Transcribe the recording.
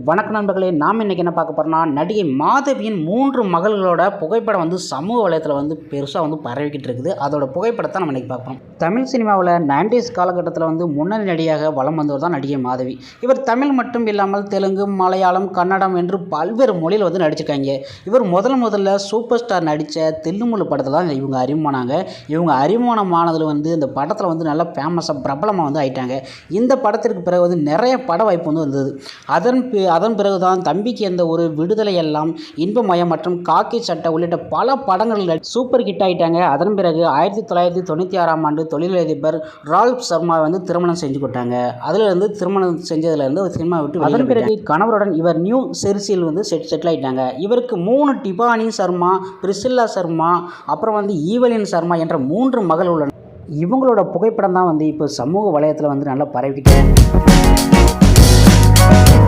வணக்க நண்பர்களே, நாம் இன்றைக்கி என்ன பார்க்க போகிறோம்னா, நடிகை மாதவியின் 3 மகள்களோட புகைப்படம் சமூக வலையத்தில் பெருசாக பரவிக்கிட்டு இருக்குது. அதோட புகைப்படத்தை நம்ம இன்றைக்கி பார்ப்போம். தமிழ் சினிமாவில் 90s காலகட்டத்தில் முன்னணி நடிகையாக வலம் வந்தவர் தான் நடிகை மாதவி. இவர் தமிழ் மட்டும் இல்லாமல் தெலுங்கு, மலையாளம், கன்னடம் என்று பல்வேறு மொழியில் நடிச்சிருக்காங்க. இவர் முதல்ல சூப்பர் ஸ்டார் நடித்த தில்லுமுள்ளு படத்தில் தான் இவங்க அறிமுகமானாங்க. இவங்க அறிமுகமானதில் இந்த படத்தில் நல்லா ஃபேமஸாக பிரபலமாக ஆயிட்டாங்க. இந்த படத்திற்கு பிறகு நிறைய பட வாய்ப்பு வந்தது. அதன் பிறகுதான் தம்பிக்கு எந்த ஒரு விடுதலை எல்லாம், இன்பமயம் மற்றும் காக்கி சட்டை உள்ளிட்ட பல படங்களில் சூப்பர் ஹிட் ஆகிட்டாங்க. அதன் பிறகு 1996ஆம் ஆண்டு தொழிலதிபர் ரால்ப் சர்மா திருமணம் செஞ்சு கொண்டாங்க. அதிலிருந்து திருமணம் செஞ்சதுலேருந்து ஒரு சினிமா விட்டு அதன் பிறகு கணவருடன் இவர் நியூ செர்சியில் செட்டில் ஆகிட்டாங்க. இவருக்கு 3 டிபானி சர்மா, பிரிசில்லா சர்மா, அப்புறம் ஈவலின் சர்மா என்ற 3 மகள் உள்ளனர். இவங்களோட புகைப்படம் தான் இப்போ சமூக வலையத்தில் நல்லா பரவிக்கிட்டே